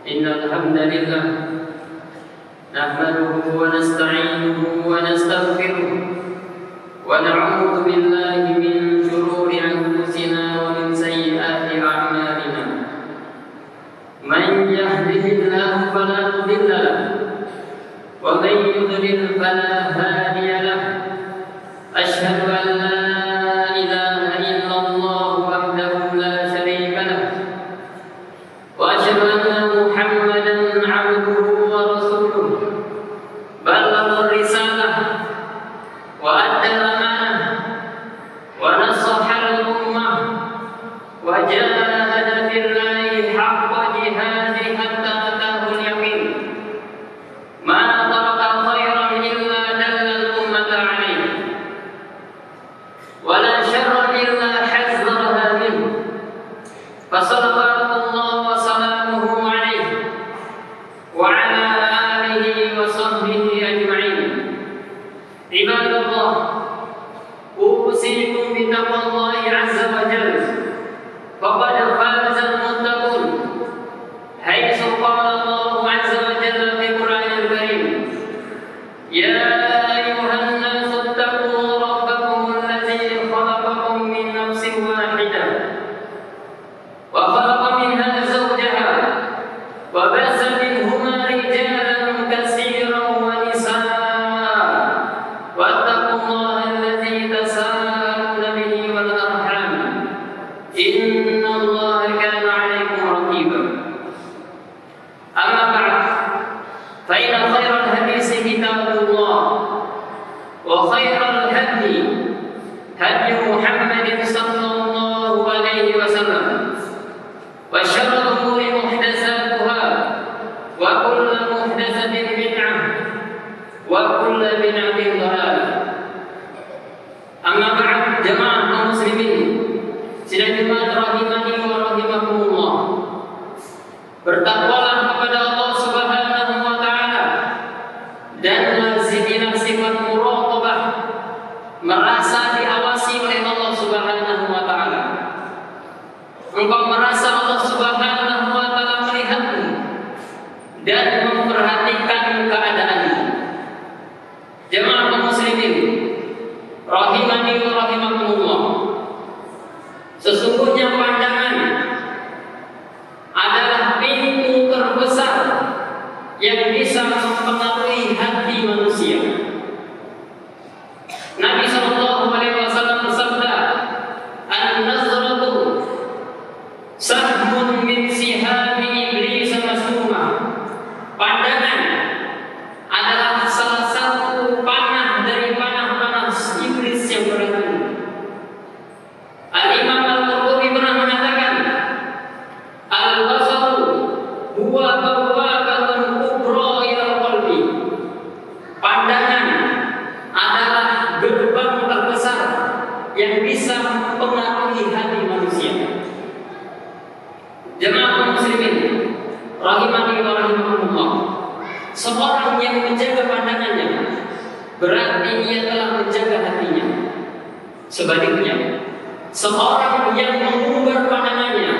إن الحمد لله نحمده ونستعينه ونستغفره ونعوذ بالله من شرور أنفسنا ومن سيئات أعمالنا من يهده الله فلا مضل له ومن يضلل فلا هادي له أشهد أن لا إله إلا الله وحده لا شريك له وأشهد أن محمدا عبده ورسوله بلغ الرسالة وأدى الأمانة ونصح الأمة وجاهد في الله حق جهاده حتى أتاه اليقين ما ترك خيرا إلا دل الأمة عليه ولا شرا إلا حذرها منه فصلوات الله وسلامه عليه وعلى آله وصحبه أجمعين. عباد الله، أوصيكم بتقوى الله عز وجل فقد فاز المتقون حيث قال الله عز وجل في القرآن الكريم: يا أيها الناس اتقوا ربكم الذي خلقكم من نفس واحدة وخلق منها زوجها وبث منهما رجالا كثيرا ونساء واتقوا الله الذي تساءلون به والأرحام إن الله كان عليكم رقيبا. أما بعد، فإن خير الحديث كتاب الله وخير الهدي هدي محمد صلى الله عليه وسلم وشر الأمور محدثاتها وكل محدثة بدعة وكل بدعة ضلالة. أما بعد، جماعة muslimin sidang Jumat rahimani wa rahimakumullah, bertakwalah kepada Allah Subhanahu wa taala dan lazimilah sifat muraqabah, merasa diawasi oleh Allah Subhanahu wa taala. Engkau merasa Allah Subhanahu wa taala melihatmu dan memperhatikan keadaanmu. Jemaah muslimin rahimani wa rahimakumullah, sesungguhnya pandangan adalah pintu terbesar yang bisa mempengaruhi hati manusia. Nabi sallallahu alaihi wasallam bersabda, "An-nazratu sahmun min sihabi iblis masmumah." Pandangan adalah salah satu panah dari panah-panah iblis yang beracun. Al-Imam Al-Qurtubi pernah mengatakan, "Al-basaru huwa bawwaqatun kubra ila qalbi." Pandangan adalah gerbang terbesar yang bisa mempengaruhi hati manusia. Jemaah muslimin rahimani wa rahimakumullah, seorang yang menjaga pandangannya berarti ia telah menjaga hatinya. Sebaliknya, seorang yang mengumbar pandangannya,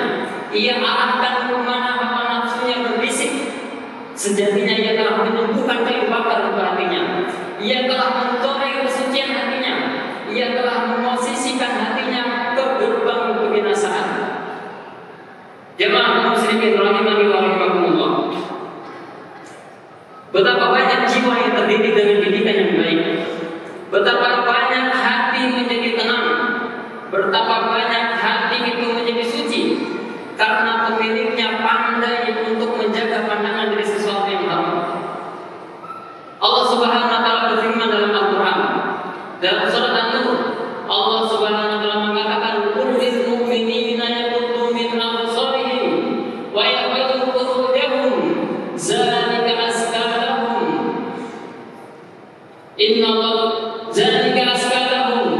ia arahkan kemana hawa nafsunya berbisik, sejatinya ia telah menyembuhkan kayu bakar ke hatinya. Ia telah mencoreng kesucian hatinya. Ia telah memosisikan hatinya ke gerbang kebinasaan. Jemaah muslimin rahimani wa rahimakumullah, betapa banyak jiwa yang terdidik dengan didikan yang baik, betapa banyak hati menjadi tenang, betapa banyak hati itu menjadi suci karena pemiliknya pandai untuk menjaga pandangan dari sesuatu yang haram. Allah Subhanahu wa taala berfirman dalam Al-Qur'an, dalam surat An-Nur, Allah Subhanahu wa taala mengatakan, "Qul lil mu'minina yaghuddu min absarihim wa yahfazu furujahum, dzalika azka lahum. Dzalika azka lahum.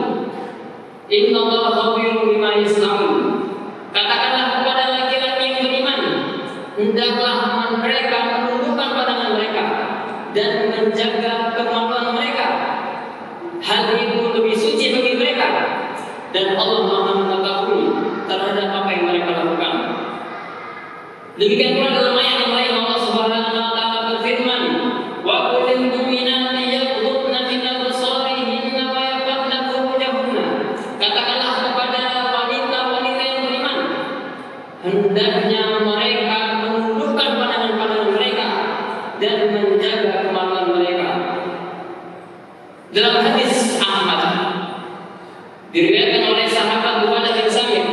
Innallaha khabirun bima yasnaun." Katakanlah kepada laki-laki yang beriman, hendaklah mereka menundukkan pandangan mereka dan menjaga kemaluan mereka. Hal itu lebih suci bagi mereka dan Allah Maha mengetahui terhadap apa yang mereka lakukan. Demikian pula dalam ayat yang lain Diriwayatkan oleh sahabat Ubadah bin Samit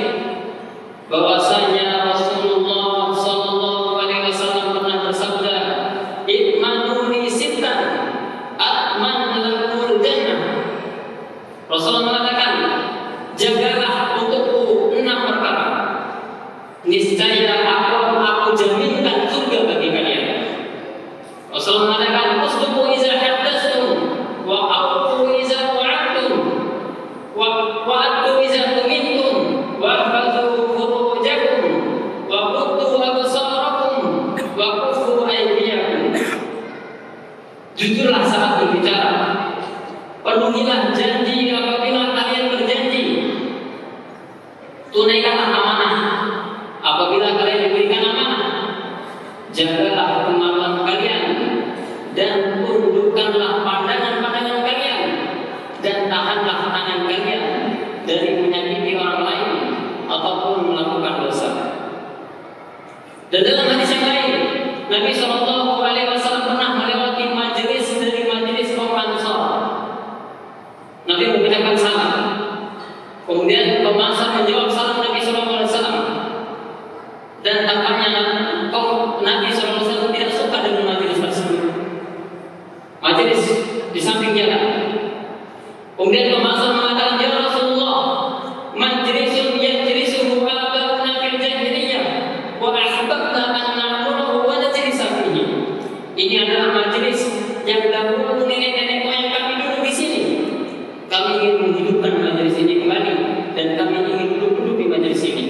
bahwasanya Rasulullah sallallahu alaihi wasallam pernah bersabda, "Itmanuni sittan atman lahul jannah." Rasulullah mengatakan, jagalah untukku 6 perkara, niscaya aku jaminkan surga bagi kalian. Rasulullah mengatakan, "Usduqu iza haddatstum wa aqulu iza wa'adtum wa addu iza tumintum wa ahfazu furujakum wa quddu absarakum wa kufu aydiyakum." Jujurlah saat berbicara, penuhilah janji apabila kalian berjanji, tunaikanlah amanah apabila kalian diberikan amanah, jagalah kemaluan kalian dan tundukkanlah pandangan-pandangan kalian, dan tahanlah tangan kalian dari menyakiti orang lain ataupun melakukan dosa. Dan dalam hadis yang lain, Nabi Shallallahu Alaihi Wasallam pernah melewati majelis dari majelis kaum Ansar. Nabi mengucapkan salam, kemudian kaum Ansar menjawab salam Nabi Shallallahu Alaihi Wasallam, dan tampaknya Nabi Shallallahu Alaihi Wasallam tidak suka dengan majelis tersebut. Majelis di samping jalan. Kemudian kaum Ansar mengatakan, "Ya Rasulullah, majlisun yajlisuhu abauna fil jahiliyah wa ahbabna an na'murahu wa najlisa fihi." Ini adalah majelis yang dahulu nenek-nenek moyang kami dulu di sini. Kami ingin menghidupkan majelis ini kembali dan kami ingin duduk-duduk di majelis ini.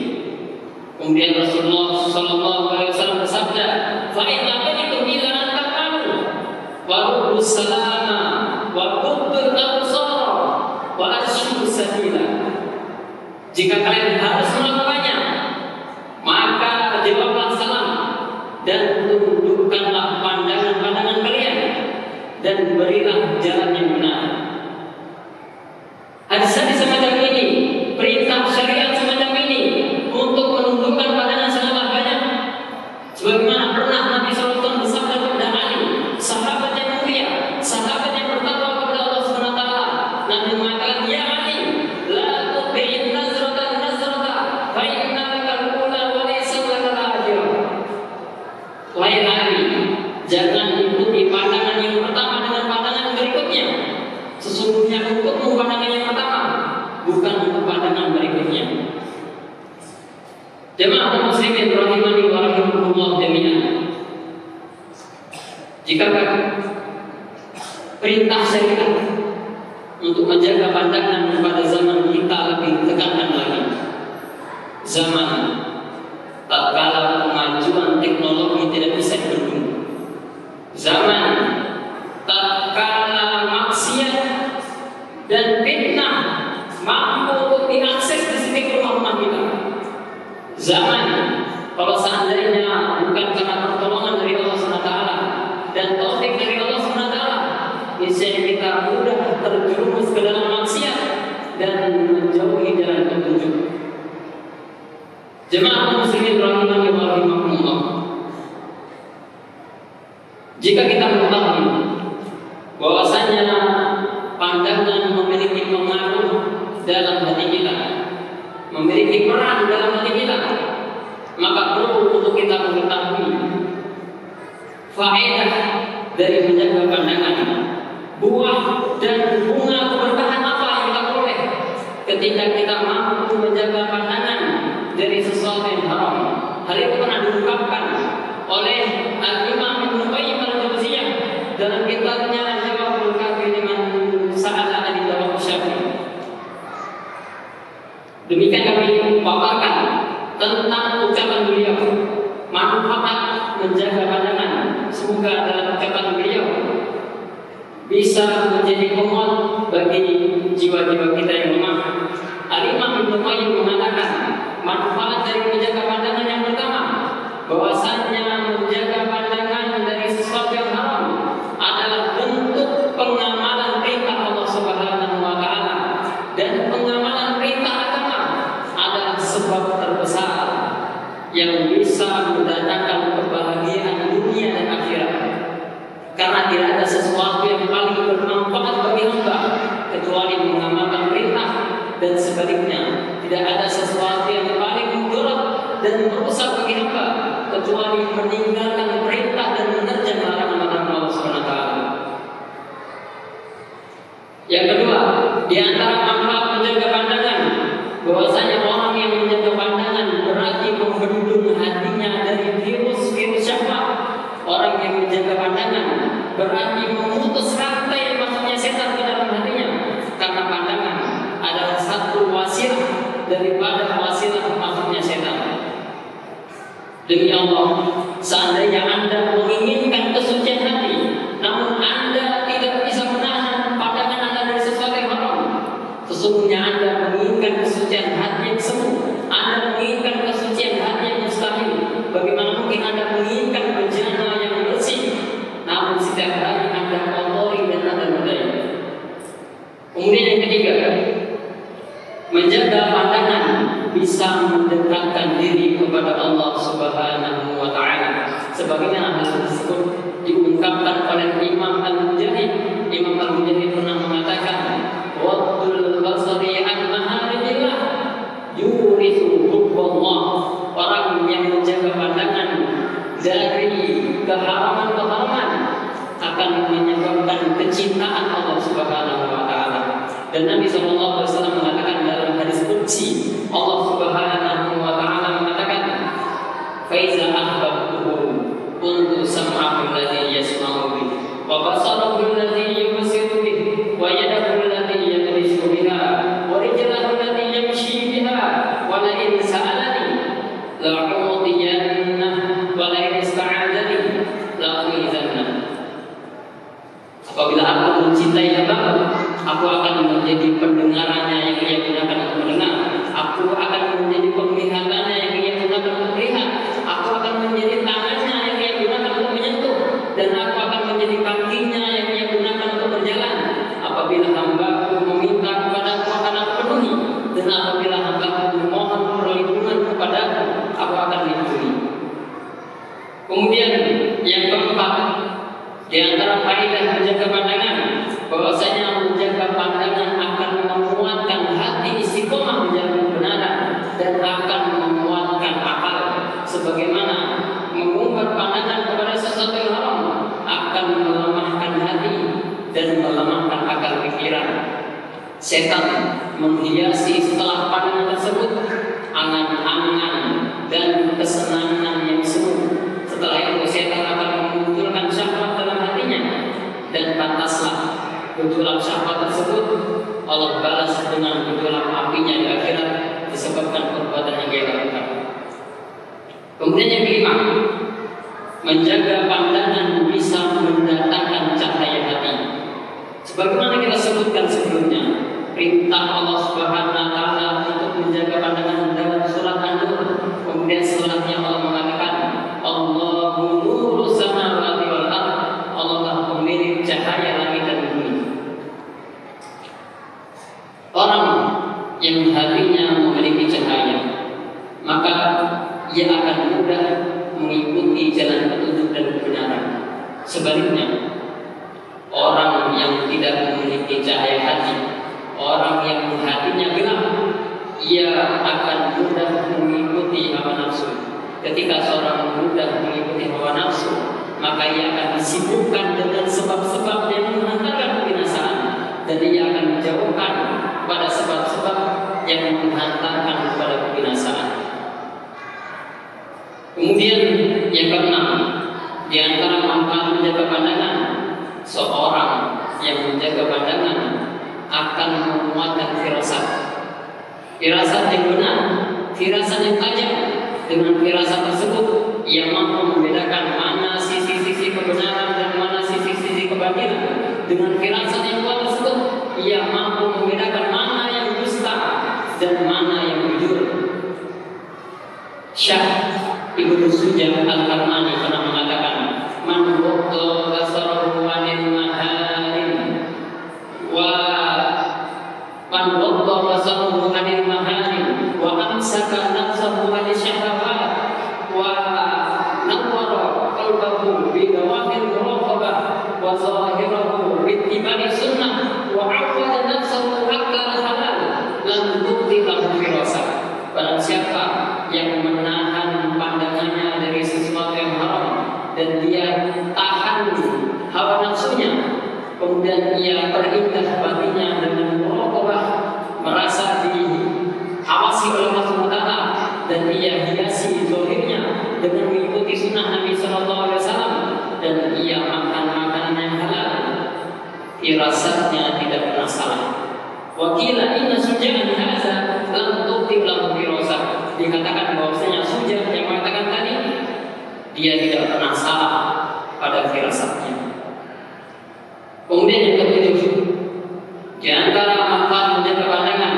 Kemudian Rasulullah sallallahu alaihi wasallam bersabda, "Fa inna banikum ila an taqalu wa rubus salama wa qubul absara wa arsyu sabila." Jika kalian harus melakukannya, maka jawablah salam dan tundukkanlah pandangan-pandangan kalian dan berilah jalan yang benar. Hadis-hadis semacam ini, perintah syariat semacam ini untuk menundukkan pandangan sangatlah banyak. Sebagaimana pernah Nabi SAW bersabda kepada Ali, sahabat yang mulia, sahabat yang bertakwa kepada Allah Subhanahu wa taala. Nabi mengatakan, "Ya Ali, la tubi'in nazratan fa inna lakal ula wa laysa lakal ajr." Wahai Ali, jangan ikuti pandangan yang pertama dengan pandangan berikutnya. Sesungguhnya untukmu pandangan yang pertama, bukan untuk pandangan berikutnya. Jemaah muslimin rahimani wa rahimakumullah jami'an. Jika perintah syariat untuk menjaga pandangan pada zaman kita lebih ditekankan lagi. Zaman tatkala kemajuan teknologi tidak bisa dibendung. Zaman tatkala maksiat dan fitnah mampu untuk diakses di setiap rumah kita. Zaman kalau seandainya bukan karena pertolongan dari Allah SWT dan taufik dari Allah SWT, niscaya kita mudah terjerumus ke dalam maksiat dan menjauhi jalan petunjuk. Jemaah muslimin rahimani wa rahimakumullah. Jika kita mengetahui bahwasanya pandangan memiliki pengaruh dalam hati kita, memiliki peran dalam hati kita, maka perlu untuk kita mengetahui faedah dari menjaga pandangan, buah dan bunga keberkahan apa yang kita peroleh ketika kita mampu menjaga pandangan dari sesuatu yang haram. Hal itu pernah diungkapkan oleh Al-Imam Ibnu Qayyim al-Jauziyah dalam kitabnya Jawabul Kafi liman sa'ala an jawab Syafi'i. Demikian kami paparkan tentang ucapan beliau, manfaat menjaga pandangan. Semoga dalam ucapan beliau bisa menjadi penguat bagi jiwa-jiwa kita yang lemah. Al-Imam Ibnu Qayyim mengatakan manfaat dari menjaga pandangan yang pertama, bahwasannya menjaga pandangan dari sesuatu yang haram adalah bentuk pengamalan perintah Allah Subhanahu wa taala, dan pengamalan perintah agama adalah sebab terbesar yang bisa mendatangkan kebahagiaan dunia dan akhirat. Karena tidak ada sesuatu yang paling bermanfaat bagi hamba kecuali mengamalkan perintah dan sebaliknya. Tidak ada sesuatu yang paling mudarat dan merusak bagi hamba kecuali meninggalkan perintah dan menerjang larangan Allah Subhanahu wa taala. Yang kedua, di antara manfaat menjaga pandangan, bahwasanya orang yang menjaga pandangan berarti membendung hatinya dari virus-virus syahwat. Orang yang menjaga pandangan berarti memutus rantai masuknya setan ke dalam hatinya, karena pandangan adalah satu wasilah daripada wasilah masuknya setan. Demi Allah, seandainya Anda menginginkan kesucian hati, namun Anda tidak bisa menahan pandangan Anda dari sesuatu yang haram, sesungguhnya Anda menginginkan kesucian hati yang semu. Anda menginginkan kesucian hati yang mustahil. Bagaimana mungkin Anda menginginkan bejana yang bersih, namun setiap hari Anda kotori dan Anda nodai. Kemudian yang ketiga, menjaga pandangan bisa mendekatkan diri kepada Allah Subhanahu wa taala. Sebagaimana hal tersebut diungkapkan oleh Imam Al-Mujahid. Imam Al-Mujahid pernah mengatakan, "Waddul basari an maharimillah yurithu hubballah." Orang yang menjaga pandangan dari keharaman-keharaman akan menyebabkan kecintaan Allah Subhanahu wa taala. Dan Nabi sallallahu alaihi wasallam mengatakan dalam hadis qudsi, Allah Subhanahu wa taala mengatakan, "Faiza ahbabtuhu kuntu sam'ahu alladhi yasma'u bihi wa basarahu alladhi yubsiru bihi wa yadahu allati yabtishu biha wa rijluhu allati yamshi biha wa la in sa'alani la'udiyannah wa la in ista'adzani la'uizannah." Apabila aku mencintai hamba, aku akan menjadi pendengarannya yang ia gunakan untuk mendengar. Aku akan menjadi penglihatannya yang ia gunakan untuk melihat. Aku akan menjadi tangannya yang ia gunakan untuk menyentuh. Dan aku akan menjadi kakinya yang ia gunakan untuk berjalan. Apabila hamba-Ku meminta kepadaku, akan aku penuhi. Dan apabila hamba-Ku memohon perlindungan kepadaku, aku akan lindungi. Kemudian yang keempat, di antara faedah menjaga pandangan, bahwasanya menjaga pandangan akan menguatkan hati istiqomah menjalankan kebenaran dan akan menguatkan akal. Sebagaimana mengumbar pandangan kepada sesuatu yang haram akan melemahkan hati dan melemahkan akal pikiran. Setan menghiasi setelah pandangan tersebut angan-angan dan kesenangan yang semu. Setelah itu setan akan memunculkan syahwat dalam hatinya, dan pantaslah gejolak syahwat tersebut Allah balas dengan gejolak apinya di akhirat disebabkan perbuatan yang dia lakukan. Kemudian yang kelima, menjaga pandangan bisa mendatangkan cahaya hati. Sebagaimana kita sebutkan sebelumnya, perintah Allah Subhanahu wa taala untuk menjaga pandangan dalam surat An-Nur. Kemudian setelahnya Allah mengatakan, Allahu nuru samawati wal ardh. Allah lah pemilik cahaya langit dan bumi. Orang yang hatinya memiliki cahaya, maka ia akan mudah mengikuti jalan petunjuk dan kebenaran. Sebaliknya, orang yang tidak memiliki cahaya hati, orang yang hatinya gelap, ia akan mudah mengikuti hawa nafsu. Ketika seorang mudah mengikuti hawa nafsu, maka ia akan disibukkan dengan sebab-sebab yang menghantarkan kebinasaan, dan ia akan menjauhkan pada sebab-sebab yang menghantarkan kepada kebinasaan. Kemudian yang keenam, di antara manfaat menjaga pandangan, seorang yang menjaga pandangan akan menguatkan firasat. Firasat yang benar, firasat yang tajam. Dengan firasat tersebut, ia mampu membedakan mana sisi-sisi kebenaran dan mana sisi-sisi kebatilan. Dengan firasat yang kuat tersebut, ia mampu membedakan mana yang dusta dan mana yang jujur. Syekh Ibnu Sujah Al-Karmani pernah mengatakan, "Man waqta basarahu 'anil maharim wa man waqta basarahu 'anil maharim wa amsaka nafsahu 'anil syahawat wa nawwara qalbahu bi dawamil muraqabah wa zahirahu bi ittiba'i sunnah wa 'awwada nafsahu 'ala halal lam dengan mengikuti sunnah Nabi Sallallahu Alaihi Wasallam dan ia makan makanan yang halal, firasatnya tidak pernah salah. Wakila inna sujaan hadza lam tuqim lahu firasat. Dikatakan bahwasanya Suja yang mengatakan tadi dia tidak pernah salah pada firasatnya. Kemudian yang ketujuh, di antara manfaat menjaga pandangan,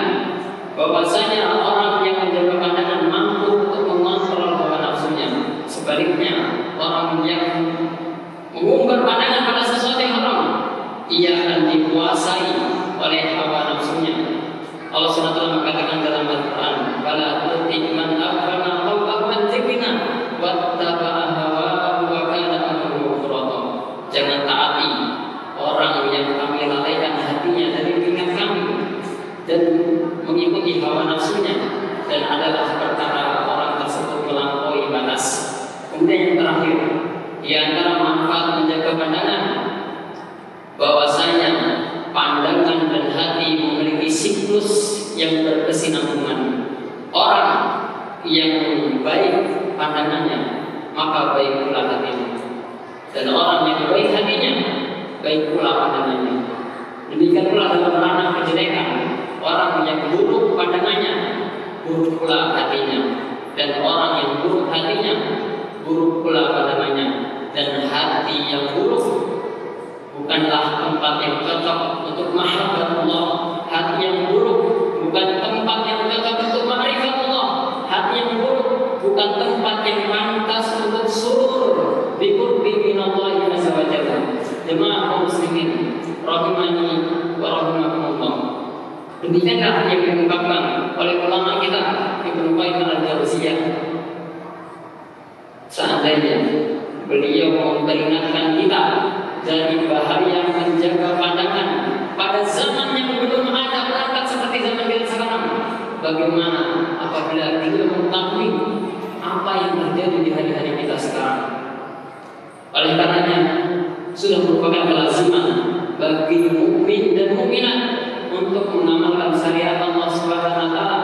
bahwasanya orang yang menjaga pandangan mampu untuk mengontrol hawa nafsunya. Sebaliknya, orang yang mengumbar pandangan pada sesuatu yang haram, ia akan dikuasai oleh hawa nafsunya. Allah SWT mengatakan dalam Al-Quran, "Fala tuti man aghfalna qalbahu an dzikrina wattaba'a hawahu wa kana amruhu furata." Jangan taati orang yang kami lalaikan hatinya dari ingat kami dan mengikuti hawa nafsunya, dan adalah perkara orang tersebut melampaui batas. Kemudian yang terakhir, di antara manfaat menjaga pandangan, bahwasanya pandangan dan hati memiliki siklus yang berkesinambungan. Orang yang baik pandangannya, maka baik pula hatinya, dan orang yang baik hatinya, baik pula pandangannya. Demikian pula dalam ranah kejelekan, orang yang buruk pandangannya, buruk pula hatinya, dan orang yang buruk hatinya, buruk pula pandangannya. Dan hati yang buruk bukanlah tempat yang cocok untuk mahabbatullah. Hati yang buruk bukan tempat yang cocok untuk ma'rifatullah. Hati yang buruk bukan tempat yang pantas untuk surur bi qurbi minallahi azza wa jalla. Jemaah kaum muslimin rahimani wa rahimakumullah. Demikianlah yang diungkapkan oleh ulama kita Ibnu Qayyim al-Jauziyah. Seandainya beliau memperingatkan kita dari bahaya menjaga pandangan pada zaman yang belum ada perangkat seperti zaman kita sekarang, bagaimana apabila beliau mengetahui apa yang terjadi di hari-hari kita sekarang? Oleh karenanya sudah merupakan kelaziman bagi mukmin dan mukminat untuk mengamalkan syariat Allah Subhanahu wa taala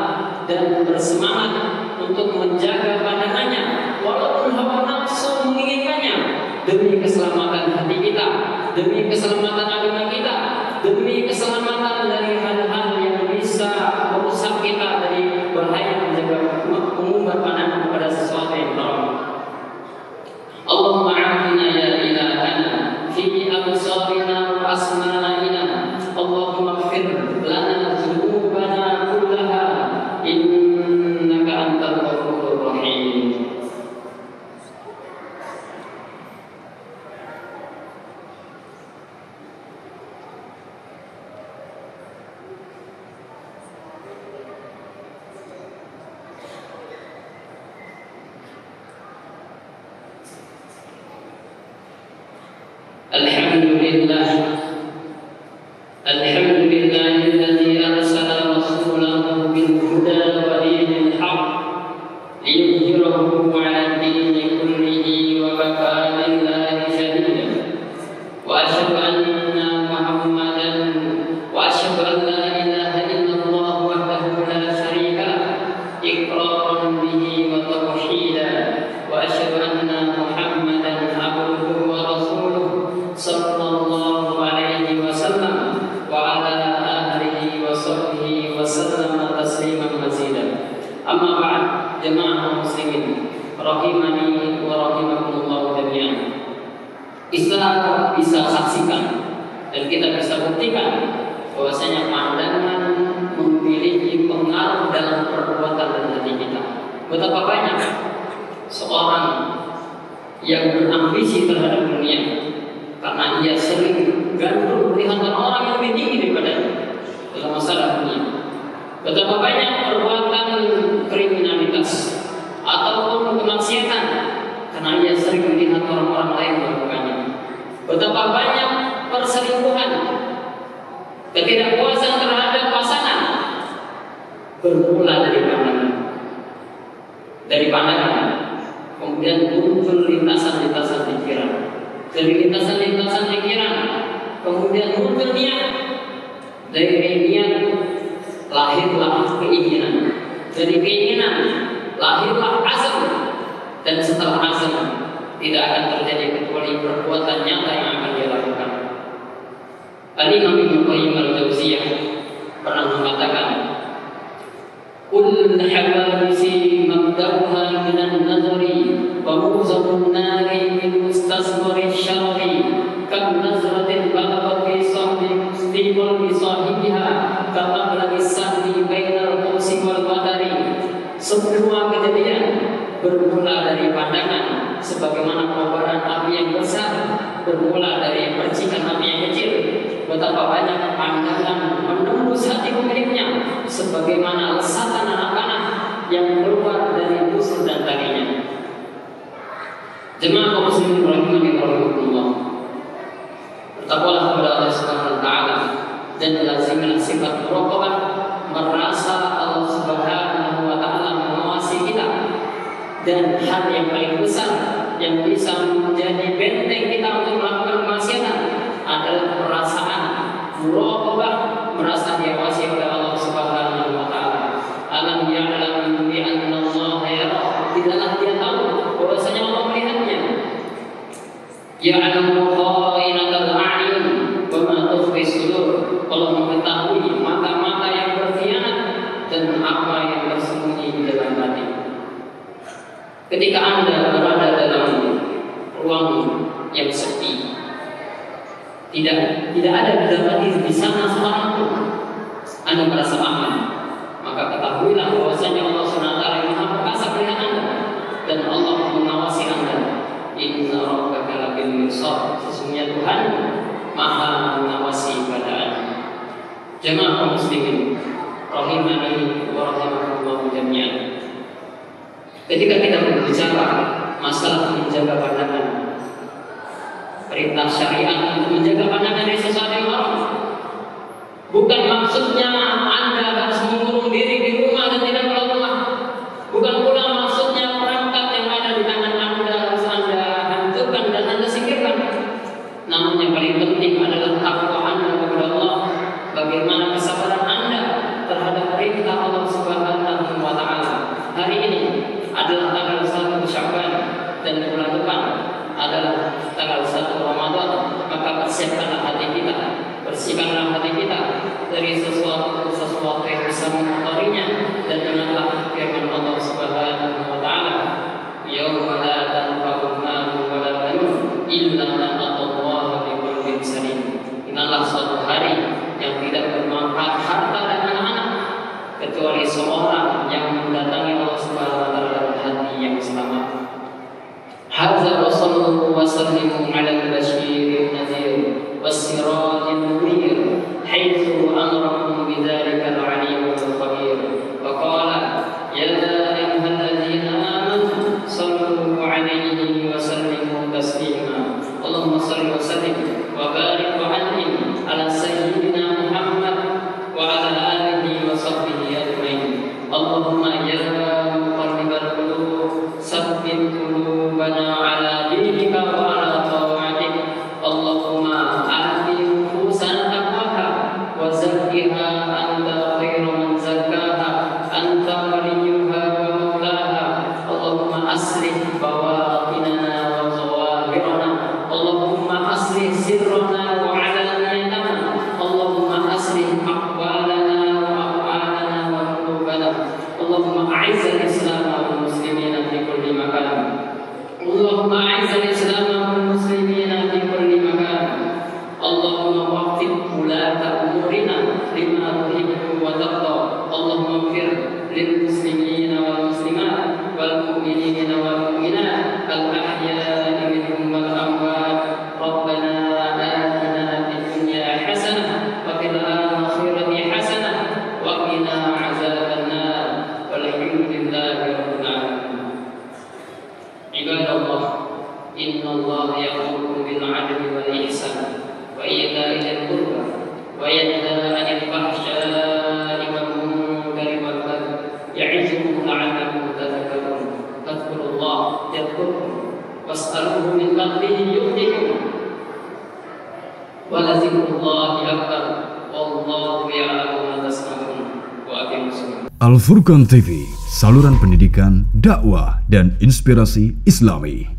dan bersemangat untuk menjaga pandangannya walaupun hawa nafsu menginginkannya, demi keselamatan hati kita, demi keselamatan agama kita, demi keselamatan dari hal-hal yang bisa merusak kita dari bahaya menjaga mengumbar pandangan pada sesuatu yang haram. Allahumma a'afina ya ilahana fi absarina wa asma'ina. Allahumma ighfir lana dzunubana kullaha innaka antal ghafurur rahim. Alhamdulillahilladzi arsala rasulahu bil huda wa dinil haqq liyudhhirahu 'ala dini kullihi wa kafa billahi shahida. Wa asyhadu anna Muhammadan wa asyhadu an la ilaha illallah wahdahu la syarika lah iqraran bihi wa tauhida. Wa asyhadu anna Muhammadan abduhu wa rasuluhu sallallahu alaihi wasallam wa ala alihi wa sahbihi wa sallam tasliman mazidan. Amma ba'd, jemaah muslimin rahimani wa rahimakumullah jami'an. Islam bisa saksikan dan kita bisa buktikan bahwasanya pandangan memiliki pengaruh dalam perbuatan dan hati kita. Betapa banyak seorang yang berambisi terhadap dunia karena ia sering gandrung melihat orang yang lebih tinggi daripadanya dalam masalah dunia. Betapa banyak perbuatan kriminalitas ataupun kemaksiatan karena ia sering melihat orang-orang lain melakukannya. Betapa banyak perselingkuhan, ketidakpuasan terhadap pasangan bermula dari pandangan, kemudian muncul lintasan-lintasan pikiran. Dari lintasan-lintasan pikiran kemudian muncul niat. Dari niat lahirlah keinginan. Dari keinginan lahirlah azam. dan setelah azam tidak akan terjadi kecuali perbuatan nyata yang akan dia lakukan. Al-Imam Ibnu Qayyim al-Jauziyah pernah mengatakan, "Kull hawadisi mabda'uha minan nazari wa muzamun nari min mustasghari syarri kam nazratin balaghat fi sahbi mustimul bi sahibiha ka ablaghi sahbi bainal qausi wal badari." Semua kejadian bermula dari pandangan, sebagaimana kobaran api yang besar bermula dari percikan api yang kecil. Betapa banyak pandangan menembus hati pemiliknya, sebagaimana lesatan anak panah yang keluar dari busur dan taginya. Jemaah kaum muslimin rahimani wa rahimakumullah, bertakwalah kepada Allah Subhanahu wa taala dan lazimilah sifat muraqabah, merasa Allah Subhanahu wa taala mengawasi kita. Dan hal yang paling besar yang bisa menjadi benteng kita untuk melakukan kemaksiatan adalah perasaan muraqabah, merasa diawasi oleh Allah Subhanahu wa taala. Alam ya'lam bi anna Allah yara, tidaklah dia tahu bahwasanya Allah melihatnya. Ya'lamu kha'inatal a'yun wa ma tukhfi sudur, Allah mengetahui mata-mata yang berkhianat dan apa yang tersembunyi di dalam hati. Ketika Anda berada dalam ruang yang sepi, tidak ada didapati di sana seorang pun, Anda merasa aman, maka ketahuilah bahwasanya Allah SWT yang Maha Perkasa melihat Anda dan Allah mengawasi Anda. Inna rabbaka labil mirsad, sesungguhnya Tuhan Maha mengawasi pada Anda. Jemaah kaum muslimin rahimani wa rahimakumullah jami'an. Ketika kita berbicara masalah menjaga pandangan, perintah syariat untuk menjaga pandangan dari sesuatu yang haram, bukan maksudnya Anda harus mengurung diri di rumah dan tidak keluar. Bukan pula maksudnya perangkat yang ada di tangan Anda harus Anda hancurkan dan Anda singkirkan. Namun yang paling penting adalah takwa Anda kepada Allah. Bagaimana kesabaran Anda terhadap perintah Allah Subhanahu wa taala. Hari ini adalah tanggal 1 Sya'ban dan bulan depan adalah tanggal 1 Ramadan, maka persiapkanlah hati kita, bersihkanlah hati kita dari sesuatu yang bisa mengotorinya, dan ingatlah firman Allah Subhanahu wa taala, yauma la tanfa'u malun wa la banun illa man atallaha bi qalbin salim. Ingatlah suatu hari yang tidak bermanfaat harta dan anak-anak kecuali seorang yang mendatangi Allah Subhanahu wa taala hati yang selamat. Hadza wa sallallahu wa sallimu ala al-bashir an-nadhir was-sirajil munir haitsu amarakum bidzalika al-alim al-khabir. Wa qala ya ayyuhalladzina amanu sallu 'alaihi wa sallimu taslima. Allahumma shalli wa sallim wa barik wa an'im ala sayyidina Muhammad wa ala alihi wa sahbihi ajmain. Allahumma ya muqallibal qulub sabbit qulubana ala dinika wa ala ta'atik. Allahumma ati nufusana taqwaha wa zakkiha anta khairu man zakkaha anta waliyuha wa maulaha. Allahumma aslih bawatinana wa zawahirana. Allahumma aslih sirrana wa alaniyatana. Allahumma aslih aqwalana wa af'alana wa qulubana. Allahumma a'izzal Islam wal muslimina fi kulli makan. Allahumma a'izzal Islam wal muslimina fi kulli makan. Allahumma waqfid ulata umurina lima tuhibbu wa tarda. Allahumma ighfir lil muslimina wal muslimat wal mu'minina wal mu'minat al ahya'i minhum wal amwat. Rabbana atina fid dunya hasanah wa fil akhirati hasanah wa qina azabannar. Walhamdulillahi rabbil alamin. Ibadallah, innallaha ya'muru bil 'adli wal ihsan wa ita'i dzil qurba wa yanha 'anil fahsya'i wal munkari wal baghi ya'izukum la'allakum tadhakkarun. Fadhkurullaha yadhkurkum was'aluhu min fadlihi yu'tikum wa la dzikrullahi akbar wallahu ya'lamu ma tasna'un. Wa aqimus shalah. Al Furqan TV saluran pendidikan, dakwah, dan inspirasi Islami.